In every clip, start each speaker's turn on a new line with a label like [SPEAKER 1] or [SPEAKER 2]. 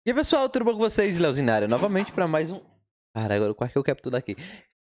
[SPEAKER 1] E aí, pessoal, tudo bom com vocês? Leozinário, novamente pra mais um... Cara, agora quase que eu quero tudo aqui.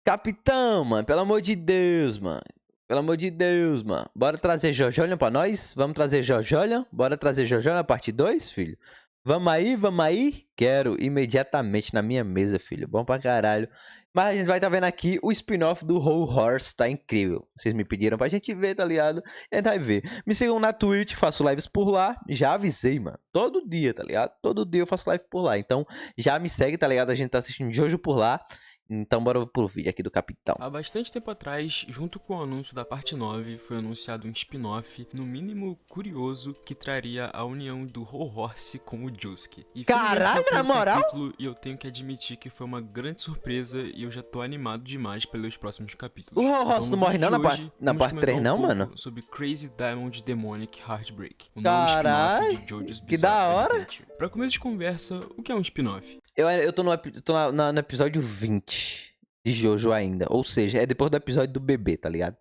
[SPEAKER 1] Capitão, mano, pelo amor de Deus, mano. Pelo amor de Deus, mano. Bora trazer Jojolion pra nós? Vamos trazer Jojolion? Bora trazer Jojolion parte 2, filho? Vamos aí, vamos aí? Quero imediatamente na minha mesa, filho. Bom pra caralho. Mas a gente vai estar vendo aqui o spin-off do Whole Horse, tá incrível. Vocês me pediram pra gente ver, tá ligado? A gente vai ver. Me sigam na Twitch, faço lives por lá. Já avisei, mano. Todo dia, tá ligado? Todo dia eu faço live por lá. Então já me segue, tá ligado? A gente tá assistindo Jojo por lá. Então bora pro vídeo aqui do Capitão.
[SPEAKER 2] Há bastante tempo atrás, junto com o anúncio da parte 9, foi anunciado um spin-off, no mínimo curioso, que traria a união do Whole Horse com o Josuke. E finalmente
[SPEAKER 1] Caralho,
[SPEAKER 2] saiu
[SPEAKER 1] na
[SPEAKER 2] o
[SPEAKER 1] moral?
[SPEAKER 2] capítulo, e eu tenho que admitir que foi uma grande surpresa e eu já tô animado demais pelos próximos capítulos.
[SPEAKER 1] O Horse
[SPEAKER 2] No
[SPEAKER 1] não morre
[SPEAKER 2] vídeo
[SPEAKER 1] não
[SPEAKER 2] de
[SPEAKER 1] na,
[SPEAKER 2] hoje,
[SPEAKER 1] na
[SPEAKER 2] vamos
[SPEAKER 1] parte
[SPEAKER 2] comentar
[SPEAKER 1] 3
[SPEAKER 2] um
[SPEAKER 1] não,
[SPEAKER 2] pouco
[SPEAKER 1] mano?
[SPEAKER 2] sobre Crazy Diamond Demonic Heartbreak, o novo spin-off
[SPEAKER 1] Caralho,
[SPEAKER 2] de JoJo's
[SPEAKER 1] que da
[SPEAKER 2] Bizarre
[SPEAKER 1] hora.
[SPEAKER 2] Adventure. Pra começo de conversa, o que é um spin-off?
[SPEAKER 1] Eu tô, no episódio 20 de Jojo ainda. Ou seja, é depois do episódio do bebê, tá ligado?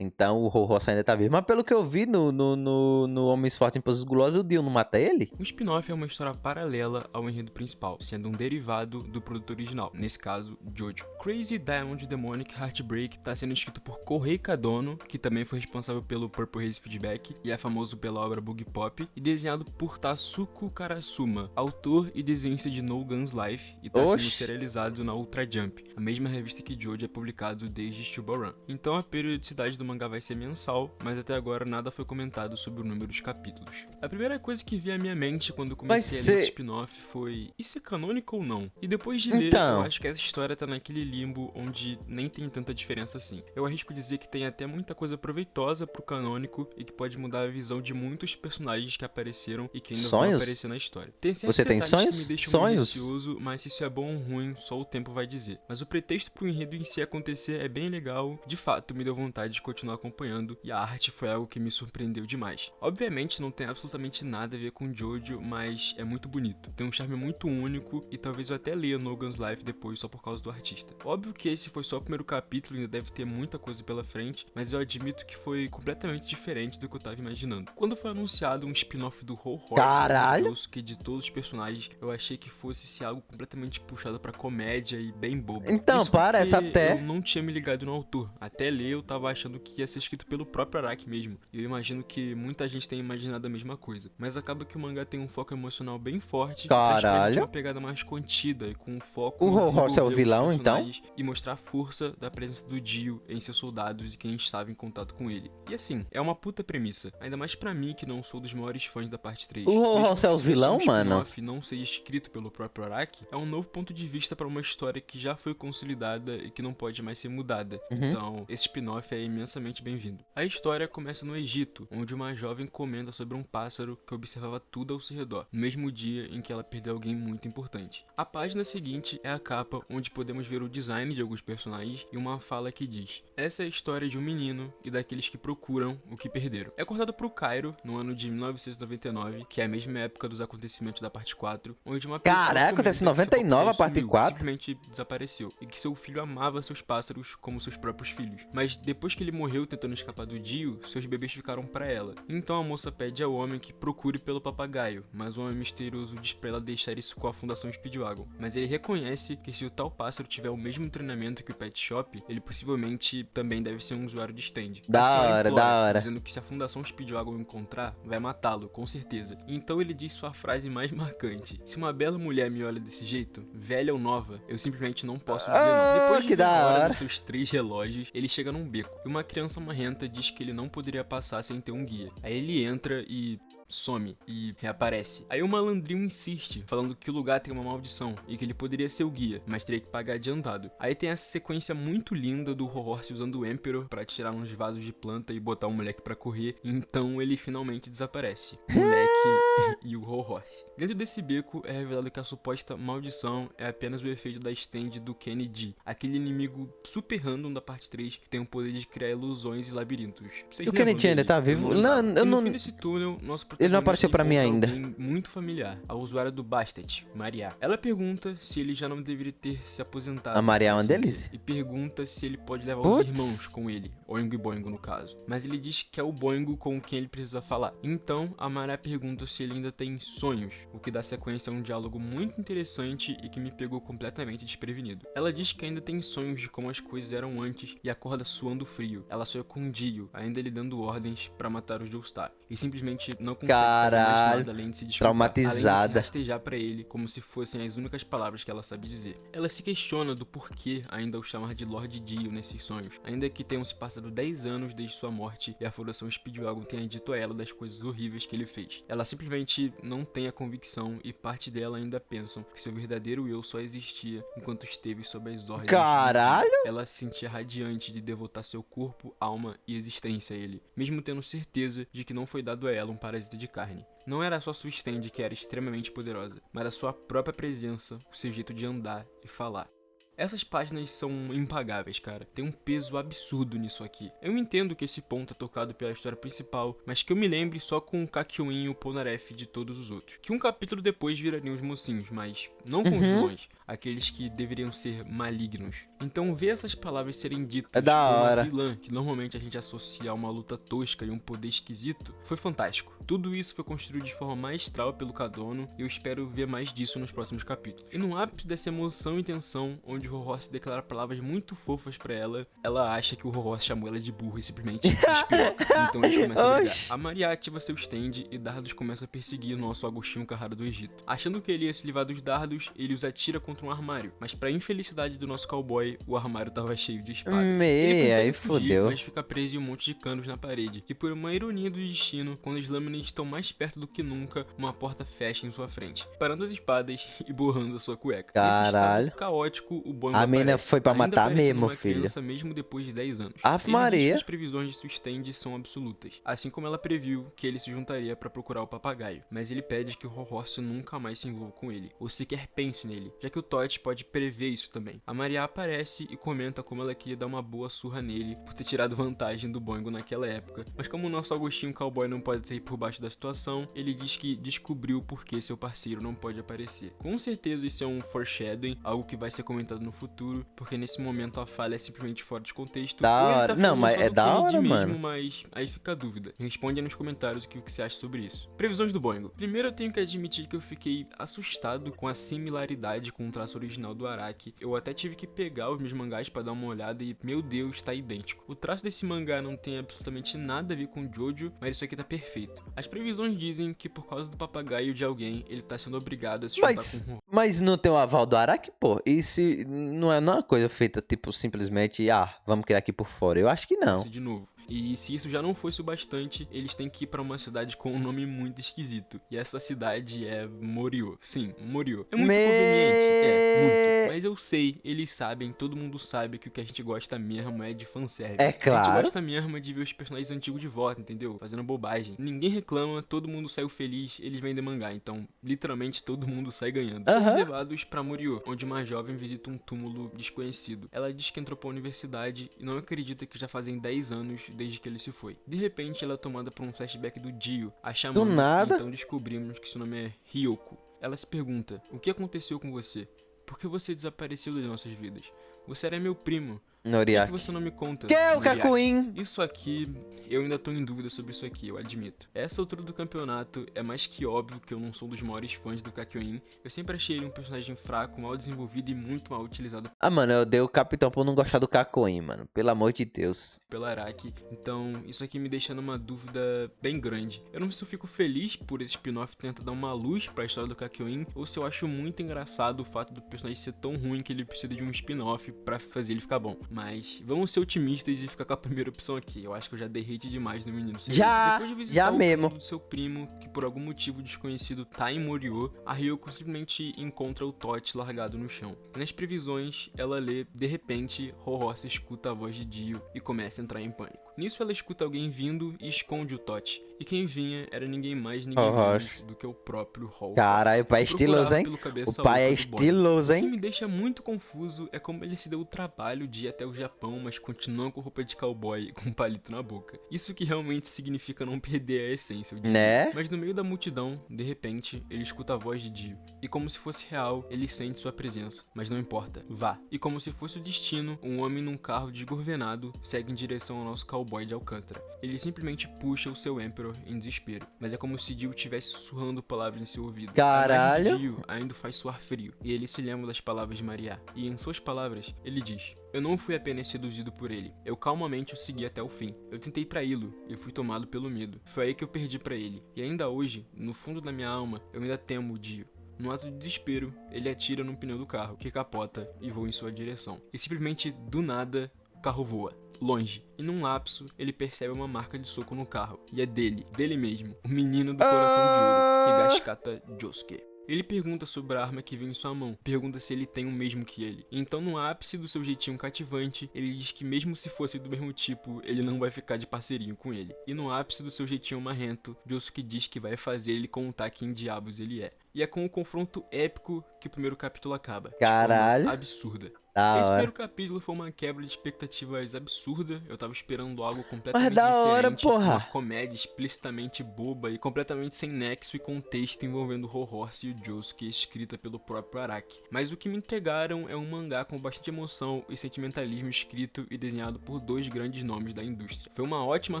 [SPEAKER 1] Então o Horse ainda tá vivo. Mas pelo que eu vi no Homens Fortes em Poses Gulosas, o Dio não mata ele?
[SPEAKER 2] Um spin-off é uma história paralela ao enredo principal, sendo um derivado do produto original, nesse caso, Jojo. Crazy Diamond Demonic Heartbreak está sendo escrito por Kohei Kadono, que também foi responsável pelo Purple Haze Feedback e é famoso pela obra Bug Pop, e desenhado por Tasuku Karasuma, autor e desenhista de No Guns Life, e está sendo
[SPEAKER 1] Oxi.
[SPEAKER 2] serializado na Ultra Jump, a mesma revista que Jojo é publicado desde Steel Run. Então a periodicidade do mangá vai ser mensal, mas até agora nada foi comentado sobre o número dos capítulos. A primeira coisa que veio à minha mente quando eu comecei a ler esse spin-off foi: isso é canônico ou não? E depois de ler, eu acho que essa história tá naquele limbo onde nem tem tanta diferença assim. Eu arrisco dizer que tem até muita coisa proveitosa pro canônico e que pode mudar a visão de muitos personagens que apareceram e que ainda vão aparecer na história. Tem certos
[SPEAKER 1] Você tem
[SPEAKER 2] detalhes
[SPEAKER 1] sonhos?
[SPEAKER 2] que me deixam
[SPEAKER 1] Sonhos?
[SPEAKER 2] receoso, mas se isso é bom ou ruim, só o tempo vai dizer. Mas o pretexto pro enredo em si acontecer é bem legal, de fato me deu vontade de continuar acompanhando, e a arte foi algo que me surpreendeu demais. Obviamente não tem absolutamente nada a ver com Jojo, mas é muito bonito, tem um charme muito único e talvez eu até leia No Guns Life depois só por causa do artista. Óbvio que esse foi só o primeiro capítulo e ainda deve ter muita coisa pela frente, mas eu admito que foi completamente diferente do que eu tava imaginando. Quando foi anunciado um spin-off do Whole Horse, do Josuke, de todos os personagens, eu achei que fosse ser algo completamente puxado pra comédia e bem bobo.
[SPEAKER 1] Então,
[SPEAKER 2] isso
[SPEAKER 1] parece até.
[SPEAKER 2] eu não tinha me ligado no autor. Até ler eu tava achando que ia ser escrito pelo próprio Araki mesmo. E eu imagino que muita gente tenha imaginado a mesma coisa. Mas acaba que o mangá tem um foco emocional bem forte, traz pra gente uma pegada mais contida e com um foco
[SPEAKER 1] em desenvolver é o vilão, então?
[SPEAKER 2] E mostrar a força da presença do Dio em seus soldados e quem estava em contato com ele. E assim, é uma puta premissa. Ainda mais pra mim, que não sou dos maiores fãs da parte 3.
[SPEAKER 1] O Horse é o vilão, mano?
[SPEAKER 2] Se não seja escrito pelo próprio Araki, é um novo ponto de vista para uma história que já foi consolidada e que não pode mais ser mudada. Então, esse spin-off é imensamente bem-vindo. A história começa no Egito, onde uma jovem comenta sobre um pássaro que observava tudo ao seu redor, no mesmo dia em que ela perdeu alguém muito importante. A página seguinte é a capa, onde podemos ver o design de alguns personagens e uma fala que diz: essa é a história de um menino e daqueles que procuram o que perderam. É cortado pro Cairo, no ano de 1999, que é a mesma época dos acontecimentos da parte 4, onde uma pessoa
[SPEAKER 1] acontece em 99 a parte 4?
[SPEAKER 2] simplesmente desapareceu, e que seu filho amava seus pássaros como seus próprios filhos. Mas depois que ele morreu tentando escapar do Dio, seus bebês ficaram pra ela. Então a moça pede ao homem que procure pelo papagaio, mas o homem misterioso diz pra ela deixar isso com a Fundação Speedwagon. Mas ele reconhece que se o tal pássaro tiver o mesmo treinamento que o Pet Shop, ele possivelmente também deve ser um usuário de stand.
[SPEAKER 1] Da hora.
[SPEAKER 2] Dizendo que se a Fundação Speedwagon encontrar, vai matá-lo, com certeza. Então ele diz sua frase mais marcante: se uma bela mulher me olha desse jeito, velha ou nova, eu simplesmente não posso dizer não. Depois de ver a hora dos seus 3 relógios, ele chega num beco, e uma criança marrenta diz que ele não poderia passar sem ter um guia. Aí ele entra e some e reaparece. Aí o malandrinho insiste, falando que o lugar tem uma maldição e que ele poderia ser o guia, mas teria que pagar adiantado. Aí tem essa sequência muito linda do Horse usando o Emperor pra tirar uns vasos de planta e botar o moleque pra correr. Então ele finalmente desaparece. O moleque e o Horse. Dentro desse beco é revelado que a suposta maldição é apenas o efeito da stand do Kenny D, aquele inimigo super random da parte 3 que tem o poder de criar ilusões e labirintos.
[SPEAKER 1] E o Kenny D ainda tá vivo? Não, eu não.
[SPEAKER 2] No fim desse túnel, nosso
[SPEAKER 1] ele não apareceu pra mim ainda.
[SPEAKER 2] Muito familiar, a usuária do Bastet, Maria. Ela pergunta se ele já não deveria ter se aposentado.
[SPEAKER 1] A Maria é uma delícia.
[SPEAKER 2] E pergunta se ele pode levar os irmãos com ele, Oingo e Boingo no caso. Mas ele diz que é o Boingo com quem ele precisa falar. Então a Maria pergunta pergunta se ele ainda tem sonhos, o que dá sequência a um diálogo muito interessante e que me pegou completamente desprevenido. Ela diz que ainda tem sonhos de como as coisas eram antes e acorda suando frio. Ela sonha com Dio, ainda lhe dando ordens pra matar o Joestar, e simplesmente não consegue fazer mais nada além de se desculpar,
[SPEAKER 1] traumatizada,
[SPEAKER 2] além de se rastejar pra ele como se fossem as únicas palavras que ela sabe dizer. Ela se questiona do porquê ainda o chamar de Lord Dio nesses sonhos, ainda que tenham se passado 10 anos desde sua morte e a Fundação Speedwagon tenha dito a ela das coisas horríveis que ele fez. Ela simplesmente não tem a convicção e parte dela ainda pensam que seu verdadeiro eu só existia enquanto esteve sob as ordens.
[SPEAKER 1] Caralho!
[SPEAKER 2] Ela se sentia radiante de devotar seu corpo, alma e existência a ele, mesmo tendo certeza de que não foi dado a ela um parasita de carne. Não era só sua stand que era extremamente poderosa, mas a sua própria presença, o seu jeito de andar e falar. Essas páginas são impagáveis, cara. Tem um peso absurdo nisso aqui. Eu entendo que esse ponto é tocado pela história principal, mas que eu me lembre só com o Kakyoin e o Polnareff de todos os outros. Que um capítulo depois virariam os mocinhos, mas não com os vilões, aqueles que deveriam ser malignos. Então ver essas palavras serem ditas
[SPEAKER 1] É da
[SPEAKER 2] por uma
[SPEAKER 1] hora.
[SPEAKER 2] vilã, que normalmente a gente associa a uma luta tosca e um poder esquisito, foi fantástico. Tudo isso foi construído de forma maestral pelo Kadono e eu espero ver mais disso nos próximos capítulos. E no ápice dessa emoção e tensão, onde Rohorse declara palavras muito fofas pra ela, ela acha que o Rohorse chamou ela de burra e simplesmente expirou. Então eles começam a brigar. A Maria ativa seu stand e Dardos começa a perseguir o nosso Agostinho Carrara do Egito. Achando que ele ia se livrar dos dardos, ele os atira contra um armário, mas pra infelicidade do nosso cowboy, o armário tava cheio de espadas. Ele consegue
[SPEAKER 1] aí
[SPEAKER 2] fugir,
[SPEAKER 1] fodeu.
[SPEAKER 2] mas fica preso em um monte de canos na parede. E por uma ironia do destino, quando as lâminas estão mais perto do que nunca, uma porta fecha em sua frente, parando as espadas e borrando a sua cueca.
[SPEAKER 1] Caralho.
[SPEAKER 2] Nesse estado caótico, o Boingo
[SPEAKER 1] A mina
[SPEAKER 2] aparece,
[SPEAKER 1] foi pra
[SPEAKER 2] ainda
[SPEAKER 1] matar
[SPEAKER 2] parecendo
[SPEAKER 1] mesmo,
[SPEAKER 2] uma
[SPEAKER 1] filho.
[SPEAKER 2] criança mesmo depois de 10 anos.
[SPEAKER 1] Ave
[SPEAKER 2] Ele diz
[SPEAKER 1] Maria.
[SPEAKER 2] que as previsões de sua stand são absolutas, assim como ela previu que ele se juntaria pra procurar o papagaio, mas ele pede que o Rohorse nunca mais se envolva com ele, ou sequer pense nele, já que o Tot pode prever isso também. A Maria aparece e comenta como ela queria dar uma boa surra nele por ter tirado vantagem do Boingo naquela época, mas como o nosso Agostinho Cowboy não pode sair por baixo da situação, ele diz que descobriu por que seu parceiro não pode aparecer. Com certeza isso é um foreshadowing, algo que vai ser comentado no futuro, porque nesse momento a falha é simplesmente fora de contexto.
[SPEAKER 1] Da
[SPEAKER 2] Ou ele
[SPEAKER 1] hora.
[SPEAKER 2] tá
[SPEAKER 1] Não,
[SPEAKER 2] falando
[SPEAKER 1] mas
[SPEAKER 2] só
[SPEAKER 1] é
[SPEAKER 2] do
[SPEAKER 1] da
[SPEAKER 2] Kennedy
[SPEAKER 1] hora,
[SPEAKER 2] mesmo,
[SPEAKER 1] mano.
[SPEAKER 2] mas aí fica a dúvida. Responde aí nos comentários o que você acha sobre isso. Previsões do Boingo. Primeiro eu tenho que admitir que eu fiquei assustado com a similaridade com o traço original do Araki. Eu até tive que pegar os meus mangás pra dar uma olhada e, meu Deus, tá idêntico. O traço desse mangá não tem absolutamente nada a ver com Jojo, mas isso aqui tá perfeito. As previsões dizem que por causa do papagaio de alguém, ele tá sendo obrigado a se juntar com o
[SPEAKER 1] Mas não tem o aval do Araki, pô? E se não é uma coisa feita, tipo, simplesmente, vamos criar aqui por fora? Eu acho que não.
[SPEAKER 2] Rohorse de novo. E se isso já não fosse o bastante, eles têm que ir pra uma cidade com um nome muito esquisito. E essa cidade é Morio. Sim, Morio. É muito conveniente. Muito. Mas eu sei, eles sabem, todo mundo sabe que o que a gente gosta mesmo é de fanservice.
[SPEAKER 1] É claro.
[SPEAKER 2] A gente gosta mesmo de ver os personagens antigos de volta, entendeu? Fazendo bobagem. Ninguém reclama, todo mundo saiu feliz, eles vendem mangá. Então, literalmente, todo mundo sai ganhando. Somos levados pra Morio, onde uma jovem visita um túmulo desconhecido. Ela diz que entrou pra universidade e não acredita que já fazem 10 anos desde que ele se foi. De repente, ela é tomada por um flashback do Dio, a chamando,
[SPEAKER 1] Do nada?
[SPEAKER 2] então descobrimos que seu nome é Ryoko. Ela se pergunta, o que aconteceu com você? Por que você desapareceu das nossas vidas? Você era meu primo. Por que
[SPEAKER 1] Noriaki.
[SPEAKER 2] você não me conta?
[SPEAKER 1] Que é o
[SPEAKER 2] Noriaki?
[SPEAKER 1] Kakyoin?
[SPEAKER 2] Isso aqui, eu ainda tô em dúvida sobre isso aqui, eu admito. Essa altura do campeonato, é mais que óbvio que eu não sou um dos maiores fãs do Kakyoin. Eu sempre achei ele um personagem fraco, mal desenvolvido e muito mal utilizado
[SPEAKER 1] Mano, eu dei o capitão por não gostar do Kakyoin, mano. Pelo amor de Deus.
[SPEAKER 2] pela Araki. Então, isso aqui me deixa numa dúvida bem grande. Eu não sei se eu fico feliz por esse spin-off tentar dar uma luz pra história do Kakyoin, ou se eu acho muito engraçado o fato do personagem ser tão ruim que ele precisa de um spin-off pra fazer ele ficar bom. Mas vamos ser otimistas e ficar com a primeira opção aqui. Eu acho que eu já dei hate demais no menino. Depois de visitar
[SPEAKER 1] já
[SPEAKER 2] o
[SPEAKER 1] mesmo.
[SPEAKER 2] túmulo do seu primo, que por algum motivo desconhecido tá em Morio, a Ryoko simplesmente encontra o Tot largado no chão. Nas previsões, ela lê, de repente, Rohorse escuta a voz de Dio e começa a entrar em pânico. Nisso ela escuta alguém vindo e esconde o Tot. E quem vinha era ninguém mais, ninguém
[SPEAKER 1] Rohorse.
[SPEAKER 2] menos do que o próprio Rohorse.
[SPEAKER 1] Caralho, o pai é
[SPEAKER 2] que procurava
[SPEAKER 1] estiloso, hein?
[SPEAKER 2] pelo cabeça
[SPEAKER 1] O pai é
[SPEAKER 2] oca do Boingo.
[SPEAKER 1] estiloso,
[SPEAKER 2] O que
[SPEAKER 1] hein?
[SPEAKER 2] me deixa muito confuso é como ele se deu o trabalho de ir até o Japão, mas continua com roupa de cowboy e com um palito na boca. Isso que realmente significa não perder a essência, eu diria.
[SPEAKER 1] Né?
[SPEAKER 2] Mas no meio da multidão, de repente, ele escuta a voz de Dio. E como se fosse real, ele sente sua presença. Mas não importa, vá. E como se fosse o destino, um homem num carro desgovernado segue em direção ao nosso cowboy. cowboy de Alcântara. Ele simplesmente puxa o seu Emperor em desespero, mas é como se Dio estivesse sussurrando palavras em seu ouvido.
[SPEAKER 1] Caralho!
[SPEAKER 2] A imagem de Dio ainda faz suar frio, e ele se lembra das palavras de Maria. E em suas palavras, ele diz: eu não fui apenas seduzido por ele, eu calmamente o segui até o fim. Eu tentei traí-lo e fui tomado pelo medo. Foi aí que eu perdi pra ele. E ainda hoje, no fundo da minha alma, eu ainda temo o Dio. No ato de desespero, ele atira num pneu do carro, que capota e voa em sua direção. E simplesmente, do nada, o carro voa. Longe. E num lapso, ele percebe uma marca de soco no carro. E é dele mesmo, o menino do coração de ouro, Higashikata Josuke. Ele pergunta sobre a arma que vem em sua mão, pergunta se ele tem o mesmo que ele. Então, no ápice do seu jeitinho cativante, ele diz que mesmo se fosse do mesmo tipo, ele não vai ficar de parceirinho com ele. E no ápice do seu jeitinho marrento, Josuke diz que vai fazer ele contar quem diabos ele é. E é com o confronto épico que o primeiro capítulo acaba.
[SPEAKER 1] Caralho.
[SPEAKER 2] De forma absurda.
[SPEAKER 1] Da
[SPEAKER 2] Esse
[SPEAKER 1] hora.
[SPEAKER 2] primeiro capítulo foi uma quebra de expectativas absurda. Eu tava esperando algo completamente
[SPEAKER 1] da hora,
[SPEAKER 2] diferente.
[SPEAKER 1] porra.
[SPEAKER 2] Uma comédia explicitamente boba e completamente sem nexo e contexto envolvendo o Horse e o Josuke, escrita pelo próprio Araki. Mas o que me entregaram é um mangá com bastante emoção e sentimentalismo escrito e desenhado por dois grandes nomes da indústria. Foi uma ótima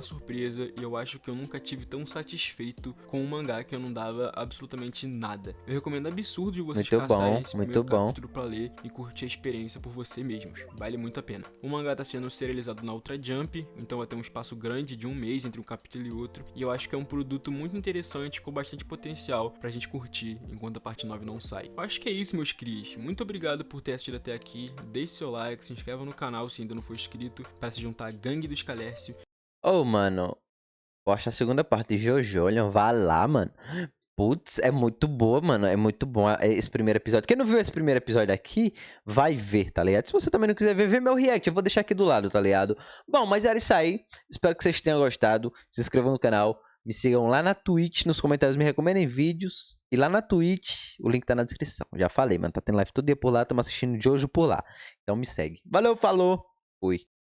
[SPEAKER 2] surpresa e eu acho que eu nunca tive tão satisfeito com um mangá que eu não dava absolutamente nada. Eu recomendo absurdo de vocês caçarem esse primeiro capítulo pra ler e curtir a experiência por você mesmos. Vale muito a pena. O mangá tá sendo serializado na Ultra Jump, então vai ter um espaço grande de um mês entre um capítulo e outro, e eu acho que é um produto muito interessante com bastante potencial pra gente curtir enquanto a parte 9 não sai. Eu acho que é isso, meus crias. Muito obrigado por ter assistido até aqui. Deixe seu like, se inscreva no canal se ainda não for inscrito, para se juntar à gangue do Escalércio.
[SPEAKER 1] Ô, mano, posta a segunda parte de JoJo, vá lá, mano. Putz, é muito boa, mano. É muito bom esse primeiro episódio. Quem não viu esse primeiro episódio aqui, vai ver, tá ligado? Se você também não quiser ver, vê meu react. Eu vou deixar aqui do lado, tá ligado? Bom, mas era isso aí. Espero que vocês tenham gostado. Se inscrevam no canal. Me sigam lá na Twitch. Nos comentários me recomendem vídeos. E lá na Twitch, o link tá na descrição. Já falei, mano. Tá tendo live todo dia por lá. Tamo assistindo Jojo por lá. Então me segue. Valeu, falou. Fui.